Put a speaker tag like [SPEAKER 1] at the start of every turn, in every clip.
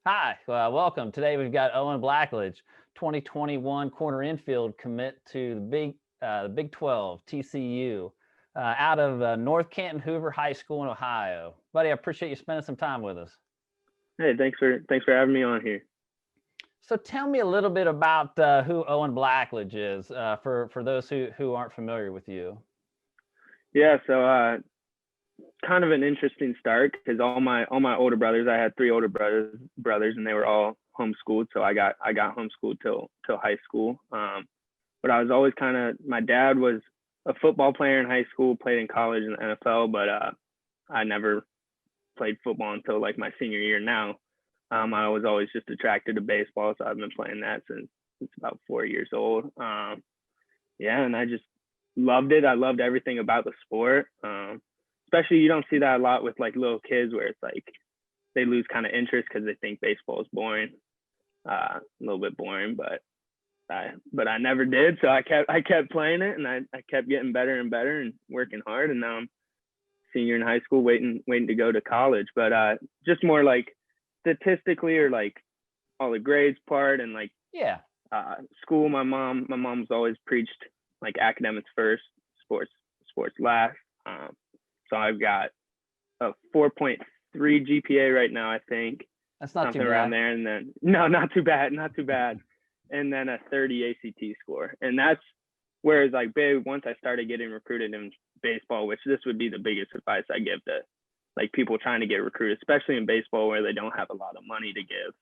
[SPEAKER 1] Hi, welcome. Today we've got Owen Blackledge, 2021 corner infield commit to the Big 12, TCU, out of North Canton Hoover High School in Ohio. Buddy, I appreciate you spending some time with us.
[SPEAKER 2] Hey, thanks for having me on here.
[SPEAKER 1] So tell me a little bit about who Owen Blackledge is for those who aren't familiar with you.
[SPEAKER 2] Yeah, so kind of an interesting start because all my older brothers, I had three older brothers, and they were all homeschooled. So I got homeschooled till high school. But I was always my dad was a football player in high school, played in college and the NFL, but I never played football until like my senior year now. I was always just attracted to baseball, so I've been playing that since about 4 years old. Yeah, and I just loved it. I loved everything about the sport. Especially you don't see that a lot with like little kids where it's like they lose kind of interest because they think baseball is boring, a little bit boring, but I never did. So I kept playing it, and I kept getting better and better and working hard. And now I'm senior in high school, waiting to go to college. But just more like statistically or like all the grades part and like school. My mom's always preached like academics first, sports last. So I've got a 4.3 GPA right now, I think.
[SPEAKER 1] That's not
[SPEAKER 2] something
[SPEAKER 1] too bad.
[SPEAKER 2] around there, and then no, not too bad. And then a 30 ACT score, and that's whereas like once I started getting recruited in baseball, which this would be the biggest advice I give to like people trying to get recruited, especially in baseball where they don't have a lot of money to give.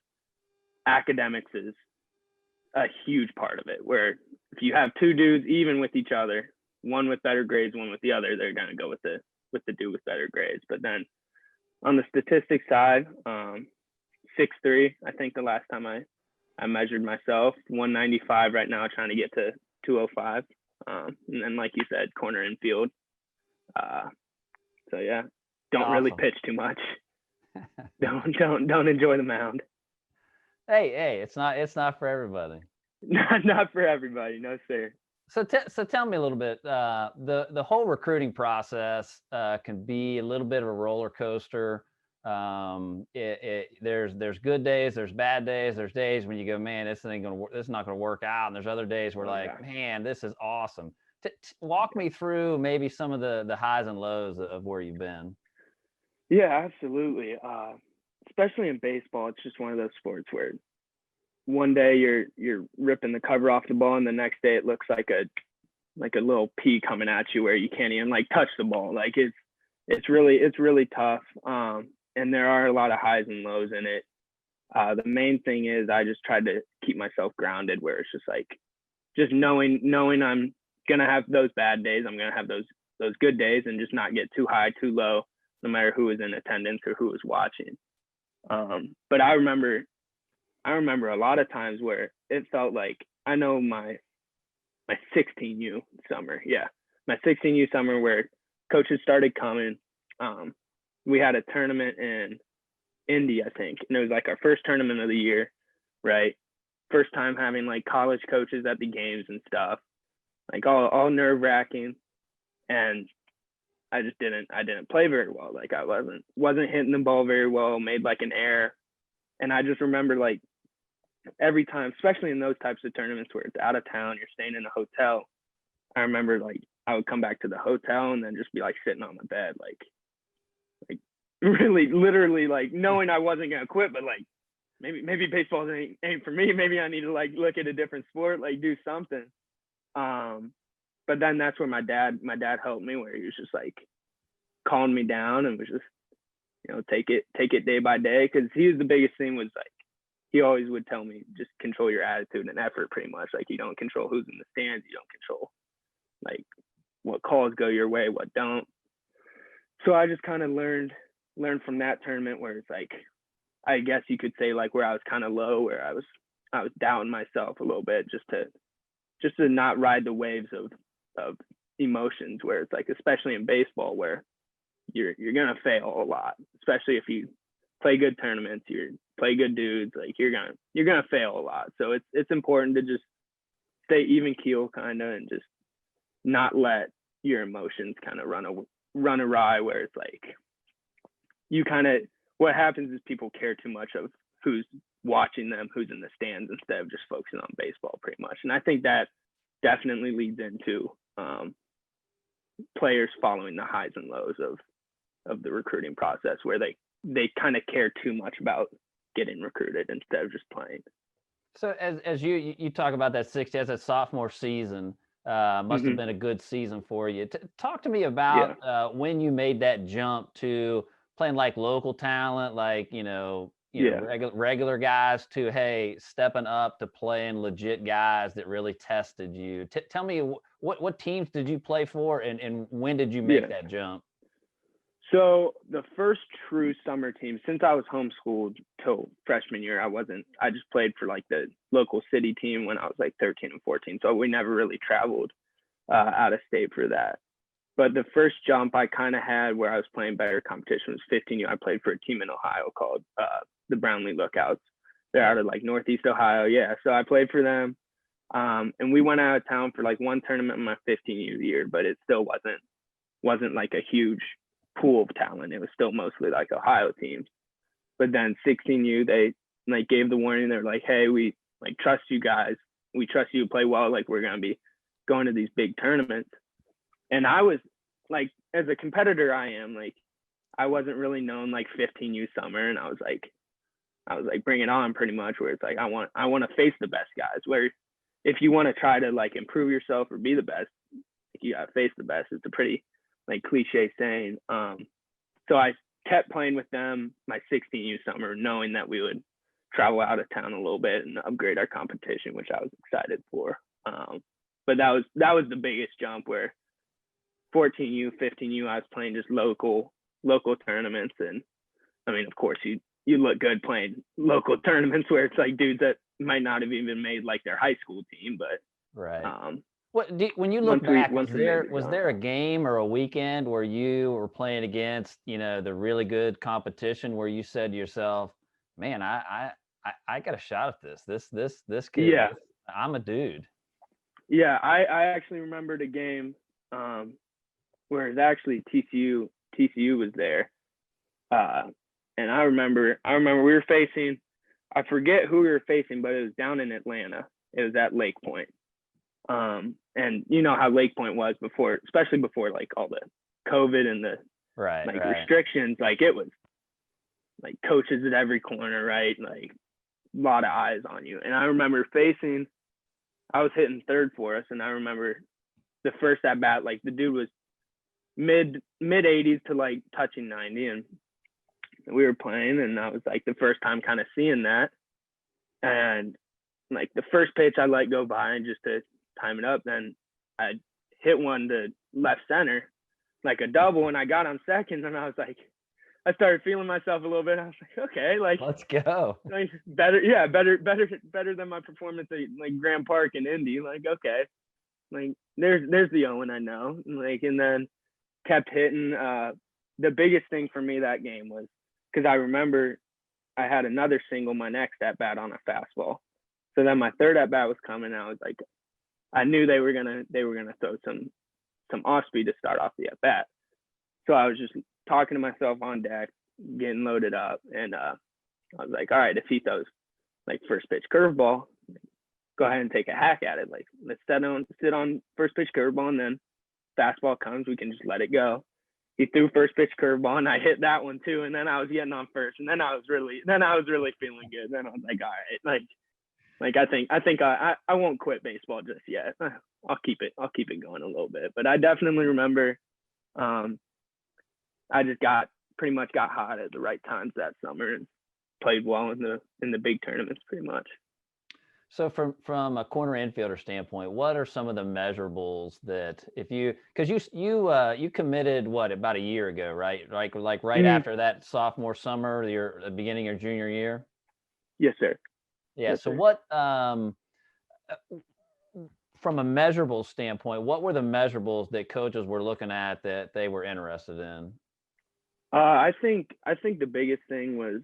[SPEAKER 2] Academics is a huge part of it. Where if you have two dudes even with each other, one with better grades, one with the other, they're gonna go with the dude with better grades. But then on the statistics side, 6'3", I think the last time I measured myself, 195 right now, trying to get to 205. And then like you said, corner infield. So yeah, don't really pitch too much. don't enjoy the mound.
[SPEAKER 1] Hey, it's not for everybody.
[SPEAKER 2] Not for everybody, no sir.
[SPEAKER 1] So tell me a little bit. The whole recruiting process can be a little bit of a roller coaster. There's good days, there's bad days, there's days when you go, man, this is not gonna work out, and there's other days where man, this is awesome. Walk me through maybe some of the highs and lows of where you've been.
[SPEAKER 2] Yeah, absolutely. Especially in baseball, it's just one of those sports where one day you're ripping the cover off the ball, and the next day it looks like a little pea coming at you where you can't even like touch the ball. Like it's really tough. And there are a lot of highs and lows in it. The main thing is I just tried to keep myself grounded, where it's just like just knowing I'm gonna have those bad days, I'm gonna have those good days, and just not get too high, too low, no matter who is in attendance or who is watching. But I remember a lot of times where it felt like, I know my 16U summer, my 16U summer where coaches started coming. We had a tournament in Indy, I think, and it was like our first tournament of the year, right? First time having like college coaches at the games and stuff, like all nerve wracking, and I didn't play very well. Like I wasn't hitting the ball very well, made like an error, and I just remember like every time, especially in those types of tournaments where it's out of town, you're staying in a hotel. I remember like I would come back to the hotel and then just be like sitting on the bed, like really literally like knowing I wasn't gonna quit, but like maybe baseball ain't for me. Maybe I need to like look at a different sport, like do something. But then that's where my dad helped me, where he was just like calling me down and was just, take it day by day, because he was the biggest thing was like he always would tell me just control your attitude and effort, pretty much. Like you don't control who's in the stands, you don't control like what calls go your way, what don't. So I just kind of learned from that tournament, where it's like, I guess you could say like where I was kind of low, where I was doubting myself a little bit, just to not ride the waves of emotions, where it's like, especially in baseball, where you're gonna fail a lot, especially if you play good tournaments, you play good dudes, like you're gonna fail a lot. So it's important to just stay even keel kind of, and just not let your emotions kind of run awry, where it's like you kind of, what happens is people care too much of who's watching them, who's in the stands, instead of just focusing on baseball pretty much. And I think that definitely leads into players following the highs and lows of the recruiting process, where they kind of care too much about getting recruited instead of just playing.
[SPEAKER 1] So as you talk about that 60 as a sophomore season, must have been a good season for you. Talk to me about when you made that jump to playing like local talent, like regular guys, to stepping up to playing legit guys that really tested you. Tell me what teams did you play for, and when did you make that jump?
[SPEAKER 2] So the first true summer team, since I was homeschooled till freshman year, I just played for like the local city team when I was like 13 and 14. So we never really traveled out of state for that. But the first jump I kind of had where I was playing better competition was 15U. I played for a team in Ohio called the Brownlee Lookouts. They're out of like Northeast Ohio. Yeah. So I played for them. And we went out of town for like one tournament in my 15U year, but it still wasn't like a huge pool of talent. It was still mostly like Ohio teams. But then 16U, they like gave the warning. They're like, hey, we like trust you guys. We trust you to play well. Like, we're going to be going to these big tournaments. And I was like, as a competitor I am, like, I wasn't really known like 15U summer. And I was like, bring it on pretty much, where it's like, I want to face the best guys, where if you want to try to like improve yourself or be the best, you got to face the best. It's a pretty like cliche saying. So I kept playing with them my 16U summer, knowing that we would travel out of town a little bit and upgrade our competition, which I was excited for. But that was the biggest jump, where 14U, 15U, I was playing just local tournaments. And I mean, of course, you look good playing local tournaments where it's like dudes that might not have even made like their high school team, but
[SPEAKER 1] right. When you look back, was there a game or a weekend where you were playing against, the really good competition, where you said to yourself, man, I got a shot at this kid.
[SPEAKER 2] Yeah.
[SPEAKER 1] I'm a dude.
[SPEAKER 2] Yeah. I actually remembered a game where it was actually TCU was there. And I remember we were facing, I forget who we were facing, but it was down in Atlanta. It was at Lake Point. And you know how Lake Point was before, especially before like all the COVID and the restrictions, like it was like coaches at every corner, right? Like a lot of eyes on you. And I remember I was hitting third for us. And I remember the first at bat, like the dude was mid 80s to like touching 90. And we were playing, and that was like the first time kind of seeing that. And like the first pitch I let go by, and just to time it up, then I hit one to left center, like a double, and I got on second, and I was like, I started feeling myself a little bit. I was like, okay, like
[SPEAKER 1] let's go.
[SPEAKER 2] Like better than my performance at like Grand Park in Indy. Like, okay, like there's the Owen I know. Like, and then kept hitting. The biggest thing for me that game was, because I remember I had another single my next at bat on a fastball. So then my third at bat was coming, and I was like, I knew they were gonna throw some off speed to start off the at bat. So I was just talking to myself on deck, getting loaded up, and I was like, all right, if he throws like first pitch curveball, go ahead and take a hack at it. Like, let's sit on first pitch curveball, and then fastball comes, we can just let it go. He threw first pitch curveball, and I hit that one too. And then I was getting on first, and then I was really feeling good. Then I was like, all right, like I think I won't quit baseball just yet. I'll keep it going a little bit. But I definitely remember, I just pretty much got hot at the right times that summer and played well in the big tournaments pretty much.
[SPEAKER 1] So from a corner infielder standpoint, what are some of the measurables that because you committed about a year ago, right? Like right after that sophomore summer, the beginning of junior year?
[SPEAKER 2] Yes, sir.
[SPEAKER 1] Yeah.
[SPEAKER 2] Yes,
[SPEAKER 1] so
[SPEAKER 2] sir.
[SPEAKER 1] What from a measurable standpoint, what were the measurables that coaches were looking at that they were interested in?
[SPEAKER 2] I think the biggest thing was,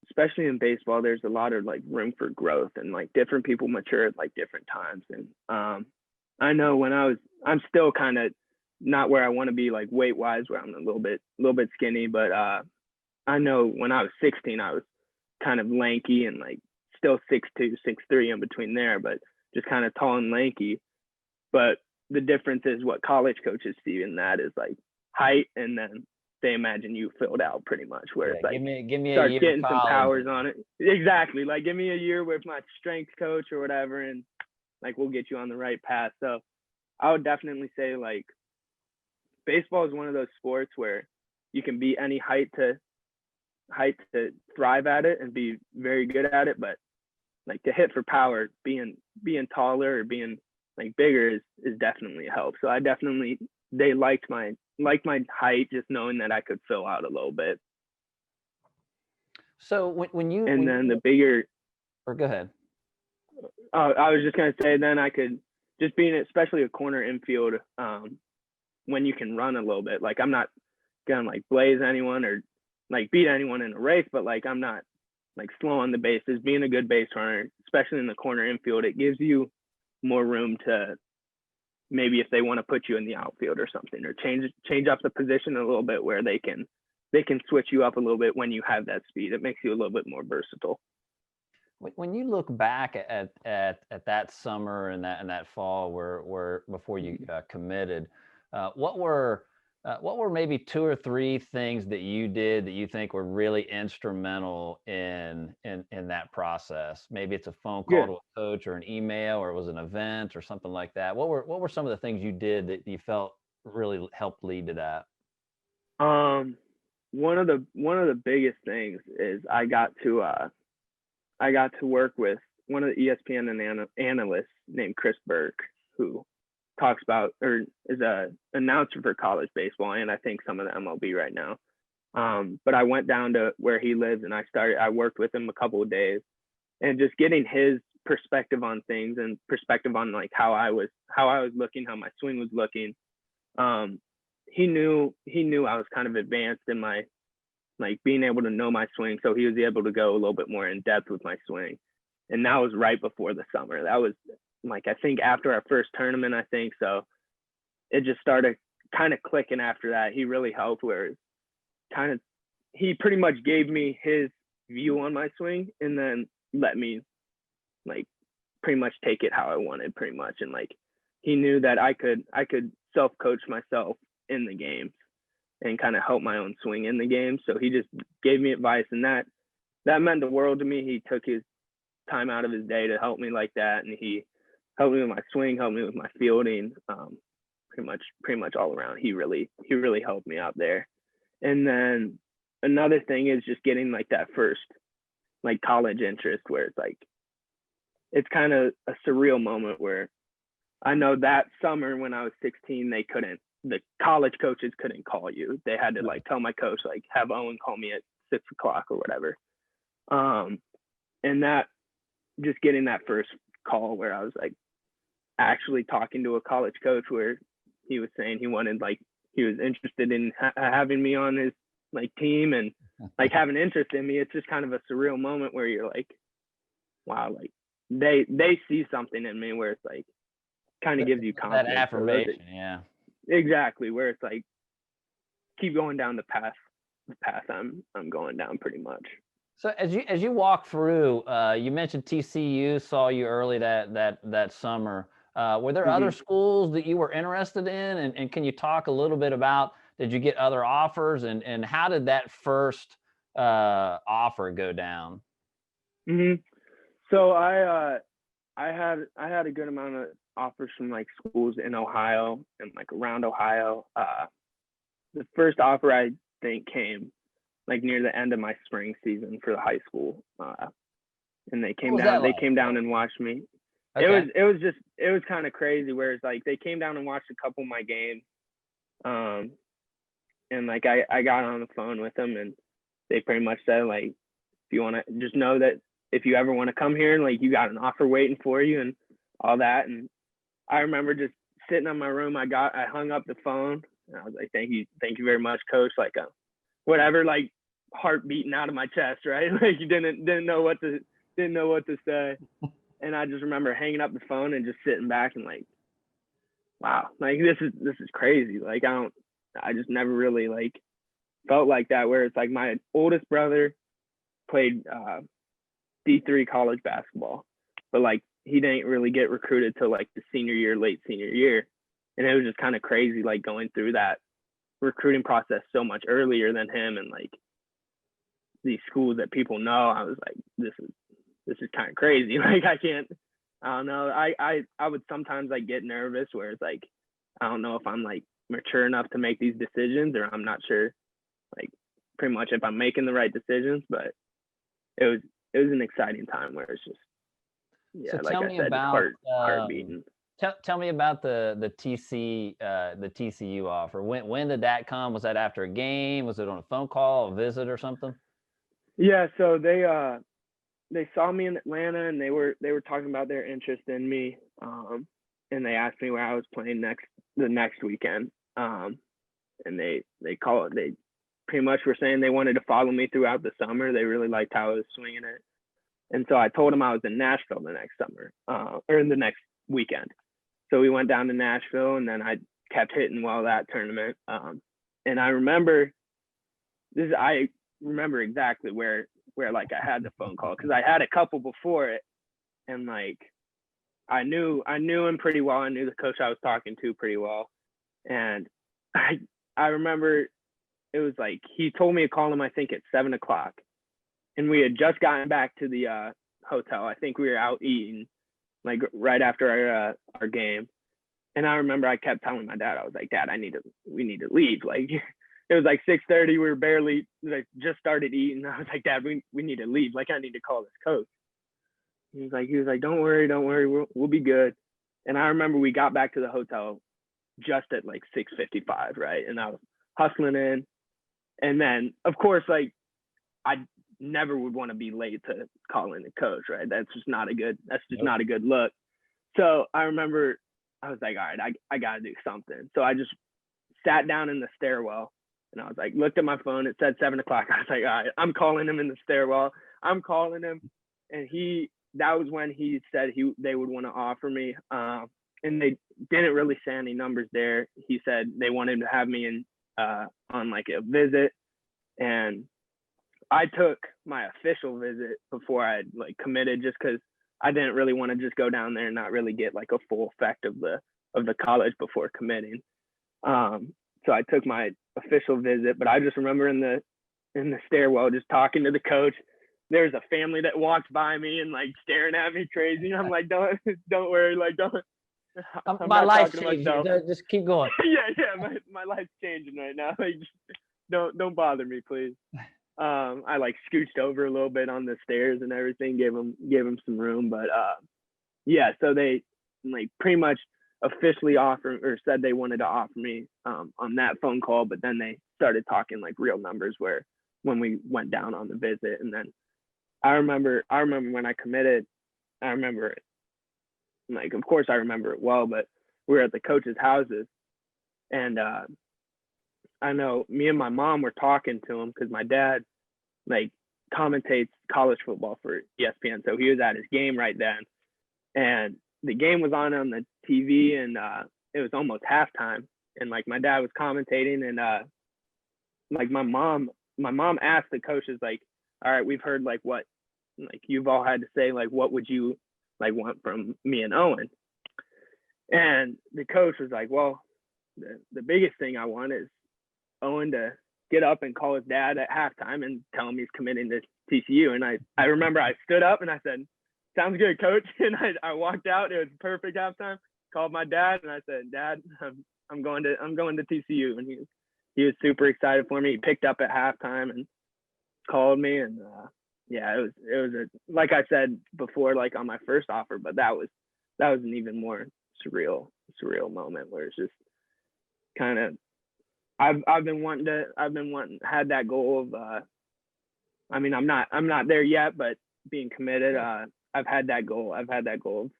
[SPEAKER 2] especially in baseball, there's a lot of like room for growth, and like different people mature at like different times. And I know I'm still kind of not where I want to be, like weight wise, where I'm a little bit skinny, but I know when I was 16, I was kind of lanky and like still 6'2", 6'3" in between there, but just kind of tall and lanky. But the difference is what college coaches see in that is like height, and then they imagine you filled out pretty much, where it's like
[SPEAKER 1] give me a
[SPEAKER 2] start
[SPEAKER 1] year
[SPEAKER 2] getting
[SPEAKER 1] of
[SPEAKER 2] some
[SPEAKER 1] college.
[SPEAKER 2] powers on it. Exactly. Like give me a year with my strength coach or whatever, and like we'll get you on the right path. So I would definitely say like baseball is one of those sports where you can be any height to thrive at it and be very good at it, but like to hit for power, being taller or being like bigger is definitely a help. So they liked my height, just knowing that I could fill out a little bit.
[SPEAKER 1] So
[SPEAKER 2] the bigger,
[SPEAKER 1] or go ahead.
[SPEAKER 2] I was just gonna say, then I could just being especially a corner infield, when you can run a little bit. Like I'm not gonna like blaze anyone or like beat anyone in a race, but like I'm not like slow on the bases. Being a good base runner, especially in the corner infield, it gives you more room to maybe if they want to put you in the outfield or something, or change up the position a little bit where they can switch you up a little bit when you have that speed. It makes you a little bit more versatile.
[SPEAKER 1] When you look back at that summer and that fall where before you committed, what were maybe 2 or 3 things that you did that you think were really instrumental in that process? Maybe it's a phone call to a coach or an email, or it was an event or something like that. What were some of the things you did that you felt really helped lead to that?
[SPEAKER 2] One of the biggest things is I got to work with one of the ESPN analysts named Chris Burke, who talks about or is a announcer for college baseball and I think some of the MLB right now. But I went down to where he lives and I worked with him a couple of days, and just getting his perspective on things and perspective on like how I was looking, how my swing was looking. He knew I was kind of advanced in my like being able to know my swing, so he was able to go a little bit more in depth with my swing. And that was right before the summer. That was like I think after our first tournament, I think. So it just started kind of clicking after that. He really helped, where he pretty much gave me his view on my swing and then let me like pretty much take it how I wanted pretty much. And like he knew that I could self-coach myself in the games and kind of help my own swing in the game. So he just gave me advice, and that meant the world to me. He took his time out of his day to help me like that, and he helped me with my swing, helped me with my fielding, pretty much all around. He really helped me out there. And then another thing is just getting like that first like college interest, where it's like it's kind of a surreal moment where I know that summer when I was 16, the college coaches couldn't call you. They had to like tell my coach, like have Owen call me at 6 o'clock or whatever. And that just getting that first call where I was like actually talking to a college coach, where he was saying he was interested in having me on his like team and like having interest in me. It's just kind of a surreal moment where you're like, wow, like they see something in me, where it's like kind of gives you confidence.
[SPEAKER 1] That affirmation, yeah.
[SPEAKER 2] Exactly, where it's like keep going down the path I'm going down pretty much.
[SPEAKER 1] So as you walk through, you mentioned TCU saw you early that summer. Were there other schools that you were interested in, and can you talk a little bit about, did you get other offers, and how did that first offer go down?
[SPEAKER 2] So I had a good amount of offers from like schools in Ohio and like around Ohio. The first offer I think came like near the end of my spring season for the high school, and they came down. They came down and watched me. Okay. It was kind of crazy, where it's like they came down and watched a couple of my games, and like I got on the phone with them, and they pretty much said like, if you want to just know that if you ever want to come here, and like you got an offer waiting for you and all that. And I remember just sitting in my room. I hung up the phone, and I was like, thank you very much, coach. Like whatever, like heart beating out of my chest, right? Like you didn't know what to say. And I just remember hanging up the phone and just sitting back and like, wow, like this is crazy. Like I just never really like felt like that, where it's like my oldest brother played D3 college basketball, but like he didn't really get recruited till like the senior year, late senior year. And it was just kind of crazy, like going through that recruiting process so much earlier than him, and like these schools that people know. I was like, this is kind of crazy. Like I don't know. I would sometimes like get nervous where it's like, I don't know if I'm like mature enough to make these decisions, or I'm not sure like pretty much if I'm making the right decisions. But it was an exciting time where it's just, yeah,
[SPEAKER 1] So
[SPEAKER 2] like
[SPEAKER 1] tell
[SPEAKER 2] I
[SPEAKER 1] me
[SPEAKER 2] said,
[SPEAKER 1] about
[SPEAKER 2] heart beating.
[SPEAKER 1] tell me about the TCU offer. When did that come? Was that after a game? Was it on a phone call, a visit, or something?
[SPEAKER 2] Yeah, so they saw me in Atlanta, and they were talking about their interest in me, and they asked me where I was playing the next weekend, and they pretty much were saying they wanted to follow me throughout the summer. They really liked how I was swinging it, and so I told them I was in Nashville the next summer, or in the next weekend. So we went down to Nashville, and then I kept hitting well that tournament, and I remember exactly where like I had the phone call, because I had a couple before it, and like I knew him pretty well. I knew the coach I was talking to pretty well, and I remember it was like he told me to call him, I think at 7:00, and we had just gotten back to the hotel. I think we were out eating like right after our game, and I remember I kept telling my dad, I was like, Dad, we need to leave. Like it was like 6:30. We were barely like just started eating. I was like, Dad, we need to leave. Like I need to call this coach. He was like, don't worry, we'll be good. And I remember we got back to the hotel just at like 6:55, right? And I was hustling in, and then of course, like I never would want to be late to call in the coach, right? That's just not a good look. So I remember I was like, all right, I gotta do something. So I just sat down in the stairwell, and I was like, looked at my phone. It said 7:00. I was like, all right, I'm calling him in the stairwell. I'm calling him, and that was when he said they would want to offer me. And they didn't really say any numbers there. He said they wanted to have me in on like a visit, and I took my official visit before I like committed, just because I didn't really want to just go down there and not really get like a full effect of the college before committing. So I took my official visit, but I just remember in the stairwell just talking to the coach. There's a family that walked by me and like staring at me crazy. I'm like, don't worry, like don't.
[SPEAKER 1] My life's changing. Just keep going.
[SPEAKER 2] yeah, my life's changing right now. Like, just don't bother me, please. I like scooched over a little bit on the stairs and everything, gave him some room, but yeah. So they like pretty much officially offered or said they wanted to offer me on that phone call, but then they started talking like real numbers when we went down on the visit. And then I remember when I committed, I remember it. Like, of course I remember it well, but we were at the coaches' houses, and I know me and my mom were talking to him because my dad like commentates college football for ESPN. So he was at his game right then, and the game was on the TV, and it was almost halftime, and like my dad was commentating, and like my mom asked the coaches like, all right, we've heard like what like you've all had to say, like what would you like want from me and Owen? And the coach was like, well, the biggest thing I want is Owen to get up and call his dad at halftime and tell him he's committing to TCU. And I remember I stood up and I said, sounds good, coach. And I walked out. It was perfect halftime. Called my dad and I said, Dad, I'm going to TCU. And he was super excited for me. He picked up at halftime and called me. And yeah, it was like I said before, like on my first offer, but that was an even more surreal moment where it's just kind of, had that goal of, I mean, I'm not there yet, but being committed, I've had that goal. I've had that goal of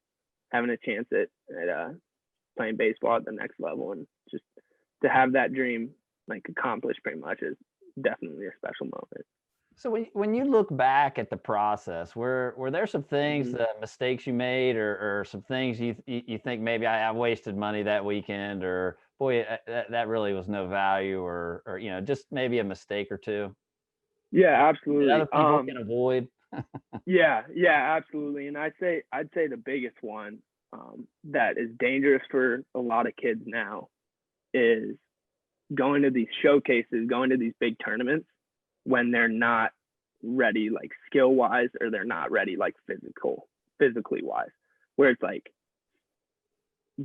[SPEAKER 2] having a chance at playing baseball at the next level, and just to have that dream like accomplished pretty much is definitely a special moment.
[SPEAKER 1] So when you look back at the process, were there some things, mistakes you made, or some things you think maybe I wasted money that weekend, or boy, that really was no value, or just maybe a mistake or two?
[SPEAKER 2] Yeah,
[SPEAKER 1] that
[SPEAKER 2] absolutely.
[SPEAKER 1] other people can avoid?
[SPEAKER 2] Yeah, yeah, absolutely. And I'd say the biggest one that is dangerous for a lot of kids now is going to these showcases, going to these big tournaments when they're not ready, like skill wise, or they're not ready, like physically wise. Where it's like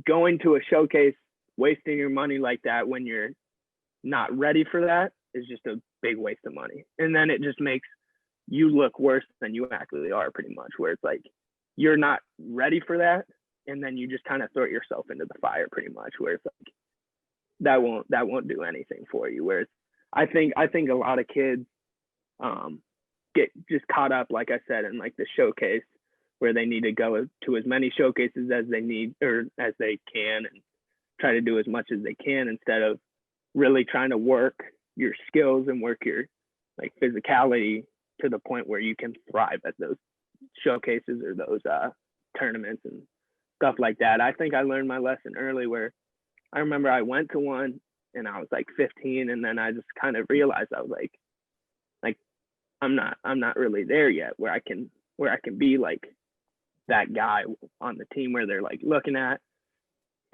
[SPEAKER 2] going to a showcase, wasting your money like that when you're not ready for that is just a big waste of money. And then it just makes you look worse than you actually are, pretty much, where it's like you're not ready for that. And then you just kind of throw yourself into the fire, pretty much, where it's like that won't do anything for you. Whereas I think a lot of kids get just caught up, like I said, in like the showcase where they need to go to as many showcases as they need or as they can and try to do as much as they can instead of really trying to work your skills and work your like physicality to the point where you can thrive at those showcases or those tournaments and stuff like that. I think I learned my lesson early where I remember I went to one and I was like 15 and then I just kind of realized I was like I'm not really there yet where I can be like that guy on the team where they're like looking at.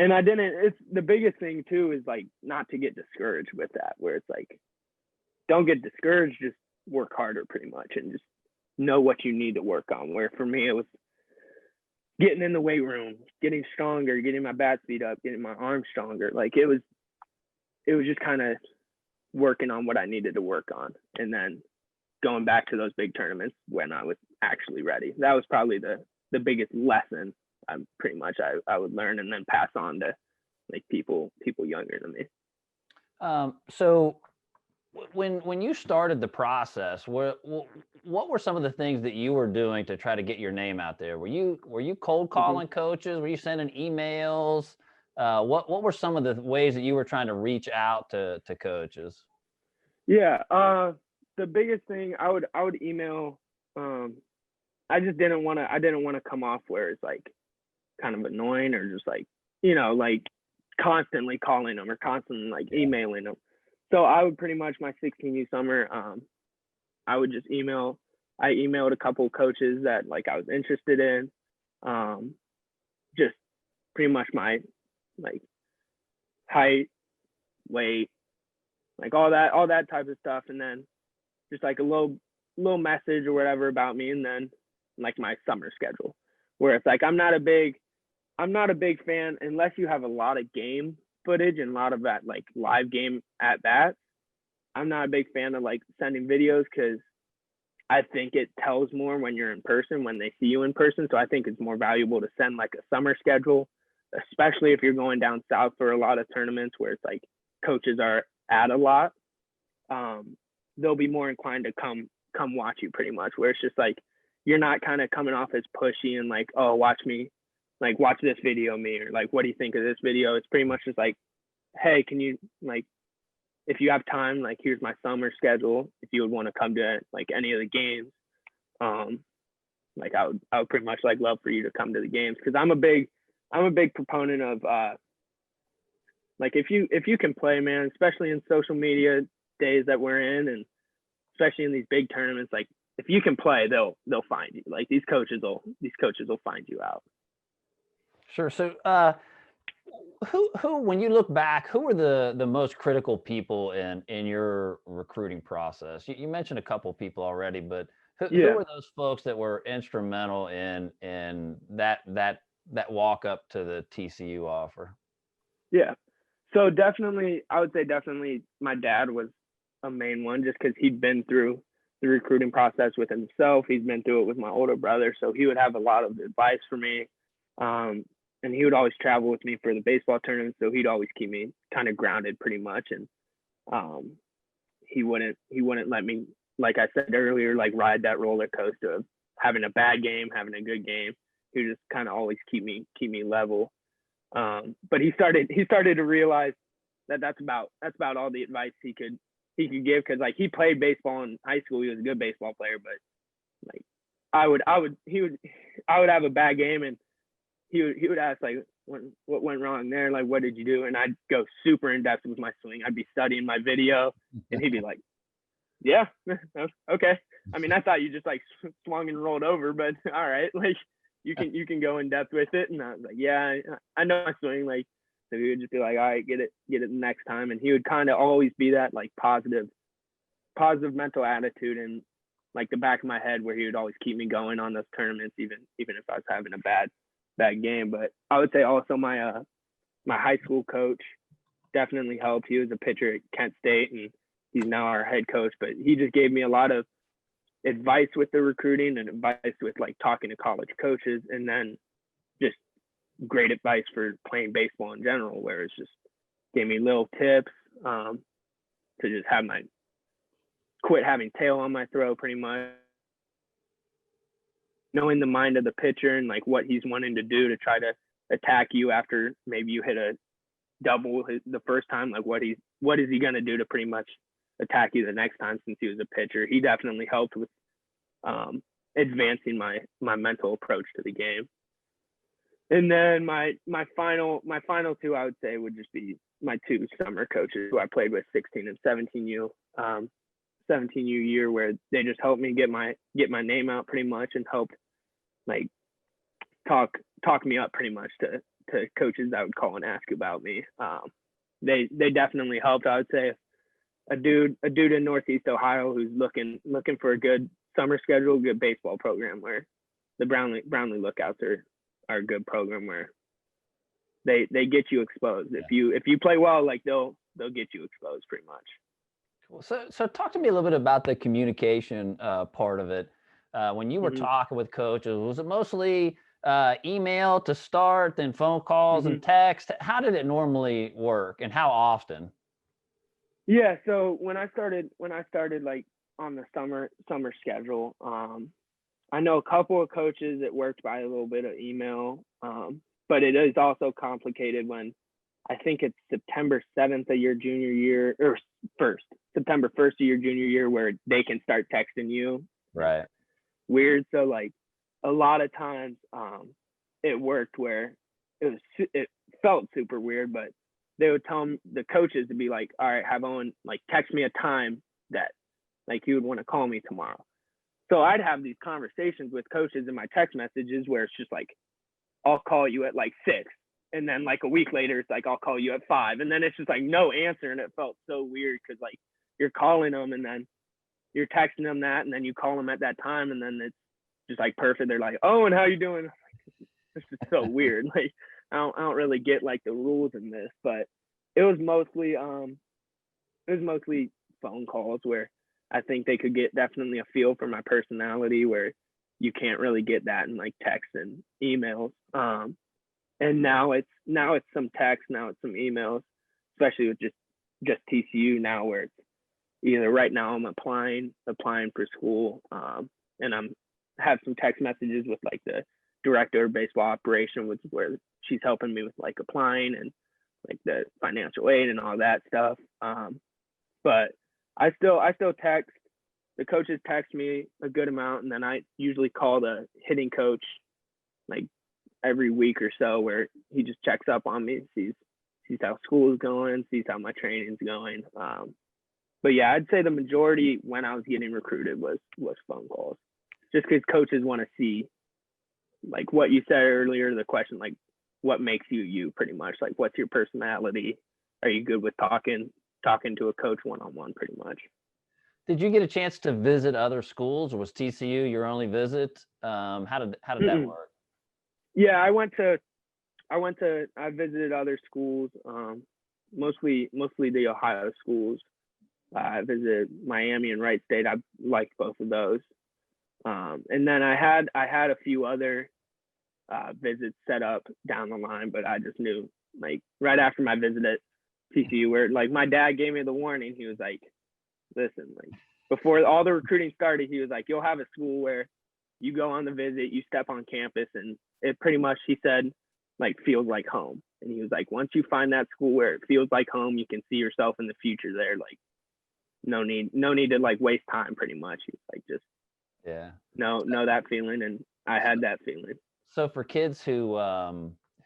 [SPEAKER 2] And I didn't, it's the biggest thing too is like not to get discouraged with that, where it's like don't get discouraged, just work harder pretty much and just know what you need to work on. Where for me it was getting in the weight room, getting stronger, getting my bat speed up, getting my arms stronger. Like it was just kind of working on what I needed to work on and then going back to those big tournaments when I was actually ready. That was probably the biggest lesson pretty much I would learn and then pass on to like people younger than me.
[SPEAKER 1] So when you started the process, what were some of the things that you were doing to try to get your name out there? Were you cold calling coaches? Were you sending emails? What were some of the ways that you were trying to reach out to coaches?
[SPEAKER 2] Yeah, the biggest thing I would email. I just didn't want to come off where it's like kind of annoying or just like like constantly calling them or constantly like emailing them. So I would pretty much my 16U summer, I would just email. I emailed a couple of coaches that like I was interested in, just pretty much my like height, weight, like all that type of stuff, and then just like a little message or whatever about me, and then like my summer schedule, where it's like I'm not a big fan unless you have a lot of game footage and a lot of that like live game at bats. I'm not a big fan of like sending videos because I think it tells more when you're in person, when they see you in person. So I think it's more valuable to send like a summer schedule, especially if you're going down south for a lot of tournaments where it's like coaches are at a lot. They'll be more inclined to come watch you pretty much, where it's just like you're not kind of coming off as pushy and like, oh, watch me, like watch this video of me, or like what do you think of this video. It's pretty much just like, hey, can you like, if you have time, like here's my summer schedule if you would want to come to like any of the games. Like I would pretty much like love for you to come to the games, because I'm a big proponent of like if you can play, man, especially in social media days that we're in, and especially in these big tournaments, like if you can play, they'll find you. Like these coaches will find you out.
[SPEAKER 1] Sure. So who when you look back, who were the most critical people in your recruiting process? You mentioned a couple people already, but who were those folks that were instrumental in that walk up to the TCU offer?
[SPEAKER 2] Yeah. So definitely, I would say definitely my dad was a main one, just because he'd been through the recruiting process with himself. He's been through it with my older brother, so he would have a lot of advice for me. And he would always travel with me for the baseball tournament, so he'd always keep me kind of grounded pretty much. And he wouldn't let me, like I said earlier, like ride that roller coaster of having a bad game, having a good game. He would just kind of always keep me level. But he started to realize that that's about all the advice he could give, because like he played baseball in high school. He was a good baseball player, but like I would have a bad game, and he would ask like what went wrong there, like what did you do, and I'd go super in depth with my swing. I'd be studying my video, and he'd be like, Yeah. Okay. I mean, I thought you just like swung and rolled over, but all right, like you can go in depth with it. And I was like, yeah, I know my swing. Like, so he would just be like, all right, get it next time. And he would kind of always be that like positive mental attitude and like the back of my head where he would always keep me going on those tournaments, even if I was having a bad game. But I would say also my high school coach definitely helped. He was a pitcher at Kent State and he's now our head coach, but he just gave me a lot of advice with the recruiting and advice with like talking to college coaches, and then just great advice for playing baseball in general, where it's just gave me little tips to just have my quit having tail on my throw, pretty much knowing the mind of the pitcher and like what he's wanting to do to try to attack you after maybe you hit a double the first time. Like what is he going to do to pretty much attack you the next time, since he was a pitcher. He definitely helped with advancing my mental approach to the game. And then my final two, I would say, would just be my two summer coaches who I played with 16 and 17U 17U year, where they just helped me get my name out pretty much, and helped like talk me up pretty much to coaches that would call and ask about me. They definitely helped. I would say a dude in Northeast Ohio who's looking for a good summer schedule, good baseball program, where the Brownlee Lookouts are a good program where they get you exposed. Yeah. If you play well, like they'll get you exposed pretty much.
[SPEAKER 1] Cool. So talk to me a little bit about the communication part of it. When you were talking with coaches, was it mostly email to start, then phone calls and text? How did it normally work, and how often?
[SPEAKER 2] Yeah, so when I started like on the summer schedule, I know a couple of coaches that worked by a little bit of email, but it is also complicated when I think it's September 7th of your junior year, or September 1st of your junior year, where they can start texting you.
[SPEAKER 1] Right.
[SPEAKER 2] Weird. So like a lot of times it worked where it felt super weird, but they would tell the coaches to be like, all right, have Owen like text me a time that like you would want to call me tomorrow. So I'd have these conversations with coaches in my text messages where it's just like, I'll call you at like 6. And then like a week later, it's like, I'll call you at 5. And then it's just like no answer. And it felt so weird because like you're calling them and then you're texting them that, and then you call them at that time. And then it's just like perfect. They're like, oh, and how you doing? This is so weird. Like, I don't really get like the rules in this, but it was mostly phone calls where I think they could get definitely a feel for my personality, where you can't really get that in like text and emails. And now it's some text, now it's some emails, especially with just TCU now, where it's either right now I'm applying for school, and I'm have some text messages with like the director of baseball operation, which is where she's helping me with like applying and like the financial aid and all that stuff. But I still text. The coaches text me a good amount, and then I usually call the hitting coach like every week or so, where he just checks up on me, sees how school is going, sees how my training's going. But yeah, I'd say the majority when I was getting recruited was phone calls, just because coaches want to see like what you said earlier, the question like what makes you pretty much, like what's your personality, are you good with talking to a coach one-on-one pretty much.
[SPEAKER 1] Did you get a chance to visit other schools, or was TCU your only visit? How did that work?
[SPEAKER 2] Yeah, I visited other schools, mostly the Ohio schools. I visited Miami and Wright State. I liked both of those. And then I had a few other visits set up down the line, but I just knew like right after my visit at TCU, where like my dad gave me the warning. He was like, listen, like before all the recruiting started, he was like, you'll have a school where you go on the visit, you step on campus, and it pretty much, he said, like feels like home. And he was like, once you find that school where it feels like home, you can see yourself in the future there. Like no need to like waste time pretty much. He's like, just know that feeling. And I had that feeling.
[SPEAKER 1] So for kids who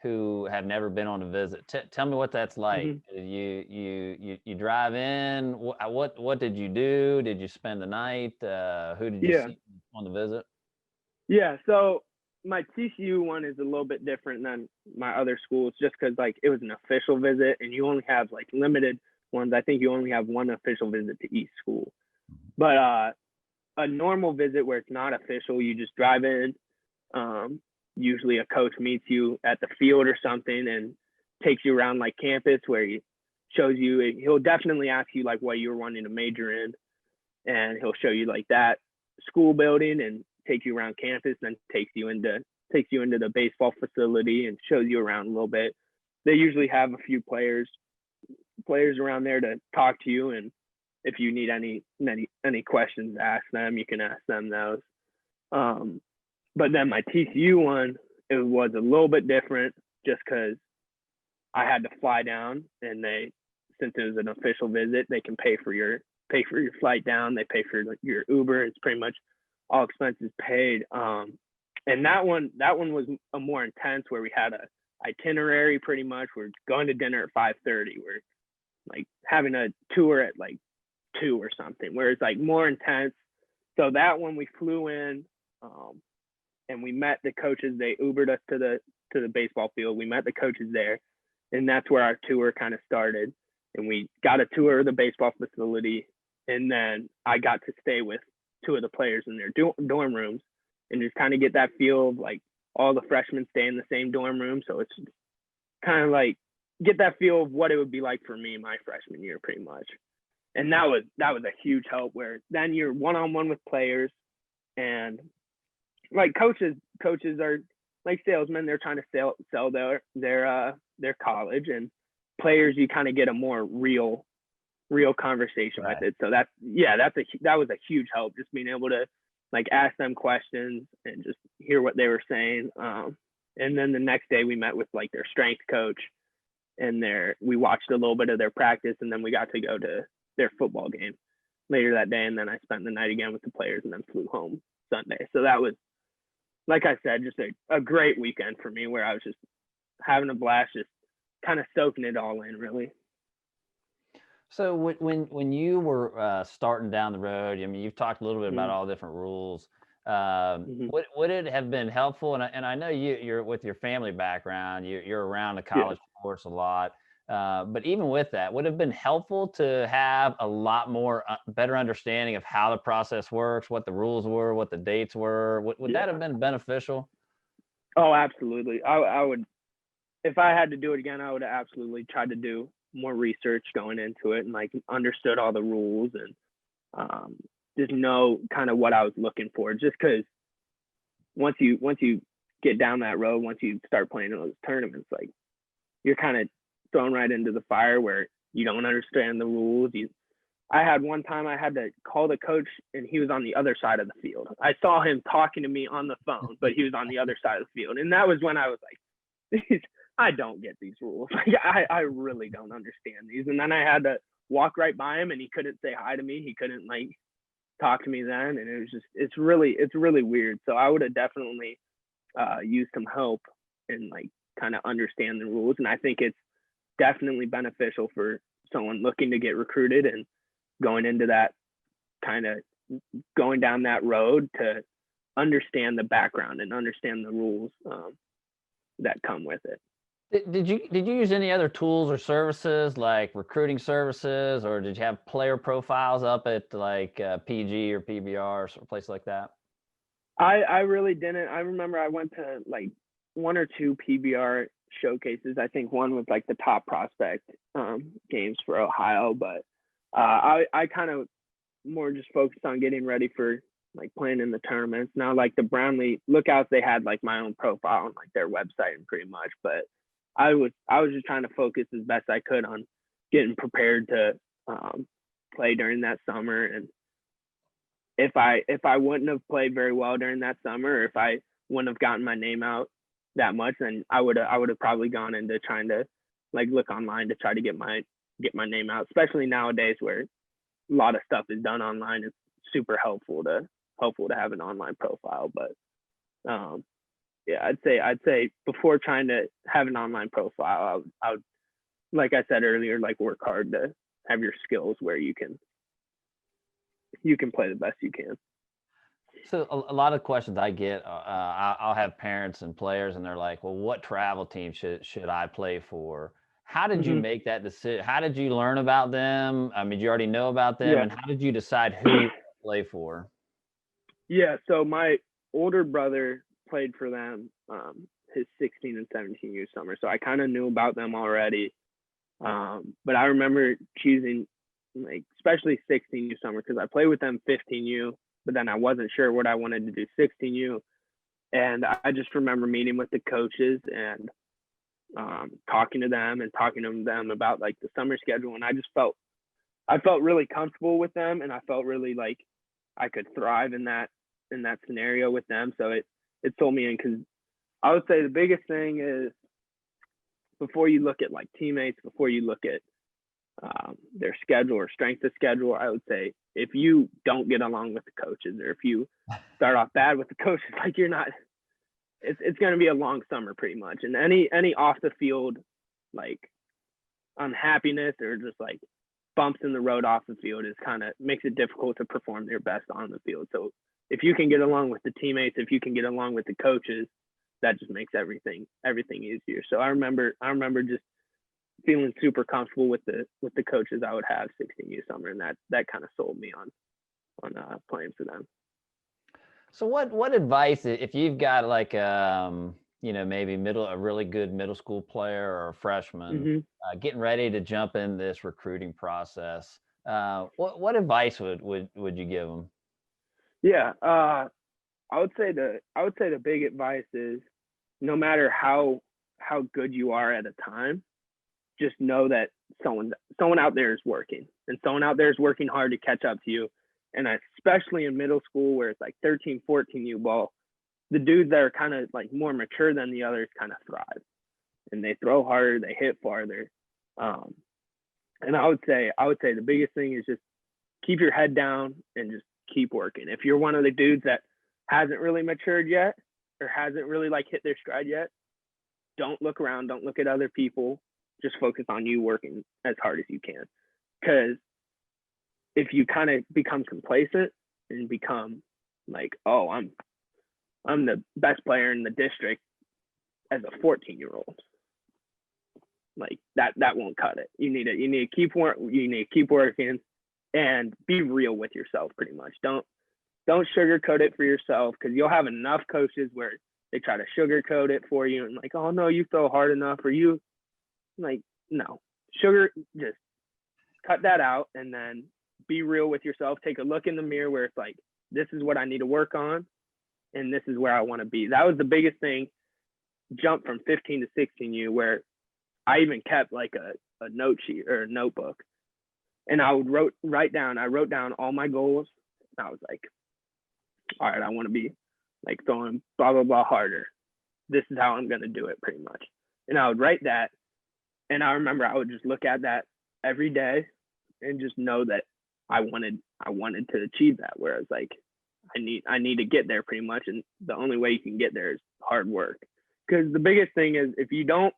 [SPEAKER 1] who have never been on a visit. Tell me what that's like.
[SPEAKER 2] Mm-hmm.
[SPEAKER 1] You drive in. What did you do? Did you spend the night? Who did you
[SPEAKER 2] Yeah.
[SPEAKER 1] see on the visit?
[SPEAKER 2] Yeah. So my TCU one is a little bit different than my other schools, just because like it was an official visit, and you only have like limited ones. I think you only have one official visit to each school. But a normal visit where it's not official, you just drive in. Usually a coach meets you at the field or something and takes you around like campus, where he shows you. He'll definitely ask you like what you're wanting to major in, and he'll show you like that school building and take you around campus, then takes you into the baseball facility and shows you around a little bit. They usually have a few players around there to talk to you, and if you need any questions to ask them, you can ask them those. But then my TCU one, it was a little bit different, just because I had to fly down, and since it was an official visit, they can pay for your flight down. They pay for your Uber. It's pretty much all expenses paid. And that one was a more intense, where we had a itinerary pretty much. We're going to dinner at 5:30. We're like having a tour at like 2 or something, where it's like more intense. So that one we flew in, and we met the coaches. They Ubered us to the baseball field. We met the coaches there, and that's where our tour kind of started. And we got a tour of the baseball facility, and then I got to stay with 2 of the players in their dorm rooms, and just kind of get that feel of like all the freshmen stay in the same dorm room. So it's kind of like get that feel of what it would be like for me my freshman year, pretty much. And that was a huge help, where then you're one-on-one with players, and like coaches are like salesmen. They're trying to sell their college, and players, you kind of get a more real conversation
[SPEAKER 1] Right.
[SPEAKER 2] with it. So that was a huge help, just being able to like ask them questions and just hear what they were saying. And then the next day we met with like their strength coach, and we watched a little bit of their practice, and then we got to go to their football game later that day. And then I spent the night again with the players, and then flew home Sunday. So that was, like I said, just a great weekend for me, where I was just having a blast, just kind of soaking it all in, really.
[SPEAKER 1] So when you were starting down the road, I mean, you've talked a little bit about all different rules. Would it have been helpful? And I know you're with your family background, you're around the college sports a lot. But even with that, would it have been helpful to have a lot more better understanding of how the process works, what the rules were, what the dates were? Would that have been beneficial?
[SPEAKER 2] Oh, absolutely. I would, if I had to do it again, I would have absolutely tried to do more research going into it, and like understood all the rules, and just know kind of what I was looking for. Just because once you get down that road, once you start playing in those tournaments, like you're kind of thrown right into the fire where you don't understand the rules. I had one time I had to call the coach, and he was on the other side of the field. I saw him talking to me on the phone, but he was on the other side of the field. And that was when I was like, I don't get these rules. Like, I really don't understand these. And then I had to walk right by him, and he couldn't say hi to me. He couldn't like talk to me then. And it was just, it's really weird. So I would have definitely used some help and like kind of understand the rules. And I think it's definitely beneficial for someone looking to get recruited and going into that, kind of going down that road, to understand the background and understand the rules that come with it.
[SPEAKER 1] Did you use any other tools or services like recruiting services, or did you have player profiles up at like PG or PBR or place like that?
[SPEAKER 2] I really didn't. I remember I went to like 1 or 2 PBR showcases. I think one was like the top prospect games for Ohio, but I kind of more just focused on getting ready for like playing in the tournaments. Now, like the Brownlee Lookouts, they had like my own profile on like their website and pretty much, but I was just trying to focus as best I could on getting prepared to play during that summer. And if I wouldn't have played very well during that summer, or if I wouldn't have gotten my name out that much, then I would have probably gone into trying to like look online to try to get my name out, especially nowadays where a lot of stuff is done online. It's super helpful to have an online profile. But I'd say before trying to have an online profile, I would, like I said earlier, like work hard to have your skills where you can play the best you can.
[SPEAKER 1] So a lot of questions I get, I'll have parents and players, and they're like, "Well, what travel team should I play for?" How did you make that decision? How did you learn about them? I mean, did you already know about them,
[SPEAKER 2] Yeah.
[SPEAKER 1] and how did you decide who you play for?
[SPEAKER 2] Yeah. So my older brother played for them his 16 and 17 U summer, so I kind of knew about them already. But I remember choosing, like, especially 16 U summer, because I played with them 15 U, but then I wasn't sure what I wanted to do 16 U. And I just remember meeting with the coaches and talking to them about like the summer schedule. And I felt really comfortable with them, and I felt really like I could thrive in that scenario with them. So it sold me in, because I would say the biggest thing is, before you look at like teammates, before you look at their schedule or strength of schedule, I would say if you don't get along with the coaches, or if you start off bad with the coaches, like it's going to be a long summer pretty much. And any off the field, like, unhappiness or just like bumps in the road off the field is kind of makes it difficult to perform your best on the field. So if you can get along with the teammates, if you can get along with the coaches, that just makes everything easier. So I remember just feeling super comfortable with the coaches I would have 16U summer, and that kind of sold me on playing for them.
[SPEAKER 1] So what advice, if you've got like maybe a really good middle school player or a freshman getting ready to jump in this recruiting process, what advice would you give them?
[SPEAKER 2] Yeah, I would say the big advice is, no matter how good you are at a time, just know that someone out there is working, and someone out there is working hard to catch up to you. And especially in middle school, where it's like 13, 14U ball, the dudes that are kind of like more mature than the others kind of thrive, and they throw harder, they hit farther. And I would say the biggest thing is just keep your head down and just keep working. If you're one of the dudes that hasn't really matured yet, or hasn't really like hit their stride yet, don't look around, don't look at other people, just focus on you working as hard as you can. Because if you kind of become complacent and become like, oh, I'm the best player in the district as a 14-year-old, like that won't cut it. You need to keep working and be real with yourself. Pretty much, don't sugarcoat it for yourself, because you'll have enough coaches where they try to sugarcoat it for you and like, oh no, you throw hard enough, or you like, no, just cut that out, and then be real with yourself. Take a look in the mirror where it's like, this is what I need to work on, and this is where I want to be. That was the biggest thing, jump from 15 to 16U, where I even kept like a note sheet or a notebook, and I would write down all my goals. And I was like, all right, I want to be like throwing blah, blah, blah harder. This is how I'm going to do it, pretty much. And I would write that. And I remember I would just look at that every day and just know that I wanted to achieve that. Whereas like, I need to get there, pretty much. And the only way you can get there is hard work. Because the biggest thing is, if you don't,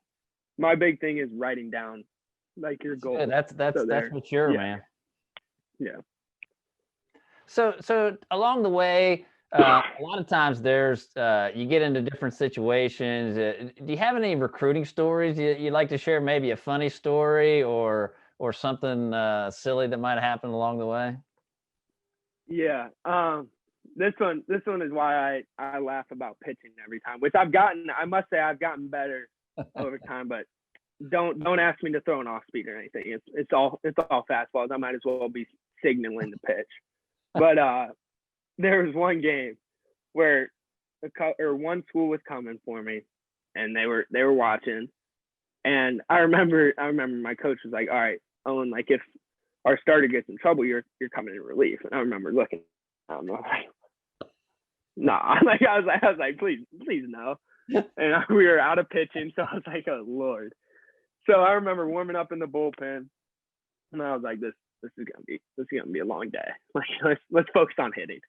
[SPEAKER 2] my big thing is writing down like your goals.
[SPEAKER 1] Yeah, that's mature, man.
[SPEAKER 2] Yeah.
[SPEAKER 1] So along the way, a lot of times there's you get into different situations. Do you have any recruiting stories you'd like to share? Maybe a funny story or something silly that might have happened along the way?
[SPEAKER 2] Yeah. This one is why I laugh about pitching every time, which I must say I've gotten better over time, but don't ask me to throw an off speed or anything. It's all fastballs. I might as well be signaling the pitch. But there was one game where one school was coming for me, and they were watching, and I remember my coach was like, all right, Owen, like if our starter gets in trouble, you're coming in relief. And I remember looking, I was like, nah, like I was like, please no. And we were out of pitching, so I was like, oh Lord. So I remember warming up in the bullpen, and I was like, this is gonna be a long day. Like let's focus on hitting.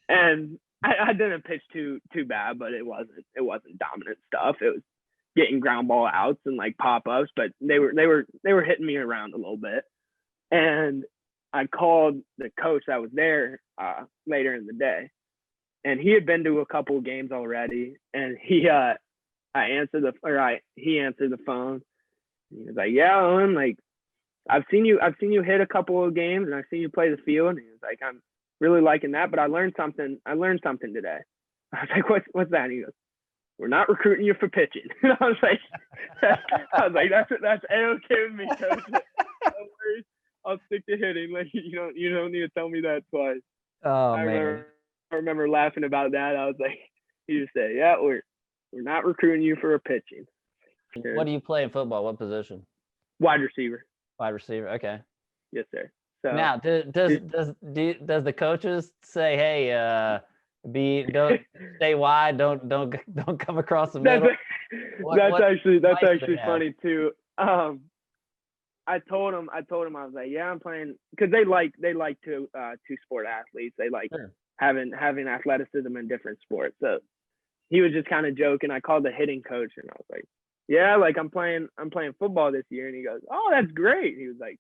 [SPEAKER 2] And I didn't pitch too bad, but it wasn't dominant stuff. It was getting ground ball outs and like pop ups, but they were hitting me around a little bit. And I called the coach that was there later in the day, and he had been to a couple of games already. And he answered the phone. He was like, "Yeah, Owen, like I've seen you hit a couple of games, and I've seen you play the field." And he was like, "I'm really liking that, but I learned something today." I was like, "What's that?" And he goes, "We're not recruiting you for pitching." And I was like, that's A-okay with me, coach. No worries. I'll stick to hitting. Like you don't need to tell me that twice.
[SPEAKER 1] Oh,
[SPEAKER 2] I
[SPEAKER 1] man.
[SPEAKER 2] remember laughing about that. I was like, he just said, "Yeah, we're not recruiting you for a pitching."
[SPEAKER 1] What do you play in football? What position?
[SPEAKER 2] Wide receiver.
[SPEAKER 1] Wide receiver. Okay.
[SPEAKER 2] Yes, sir. So
[SPEAKER 1] Now, does the coaches say, "Hey, don't stay wide, don't come across the middle"?
[SPEAKER 2] That's actually
[SPEAKER 1] have?
[SPEAKER 2] funny too. I told him I was like, "Yeah, I'm playing," because they like two sport athletes. They like having athleticism in different sports. So he was just kind of joking. I called the hitting coach and I was like, "Yeah, like I'm playing football this year." And he goes, "Oh, that's great." He was like,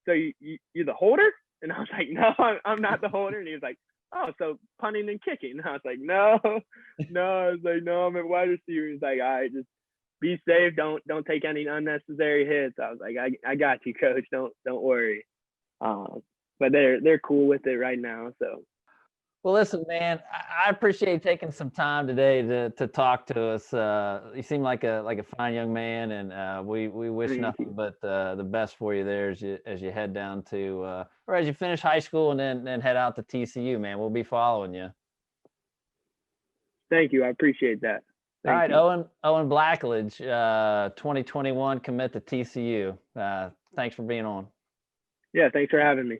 [SPEAKER 2] "So you're the holder?" And I was like, "No, I'm not the holder." And he was like, "Oh, so punting and kicking?" And I was like, "No." I was like, "No, I'm a wide receiver." He's like, "All right, just be safe. Don't take any unnecessary hits." I was like, I got you, coach. Don't worry. But they're cool with it right now. So.
[SPEAKER 1] Well, listen, man, I appreciate taking some time today to talk to us. You seem like a fine young man, and we wish nothing but the best for you there as you head down to or as you finish high school and then head out to TCU, man. We'll be following you.
[SPEAKER 2] Thank you. I appreciate that.
[SPEAKER 1] All right, Owen Blackledge, 2021 commit to TCU. Thanks for being on.
[SPEAKER 2] Yeah, thanks for having me.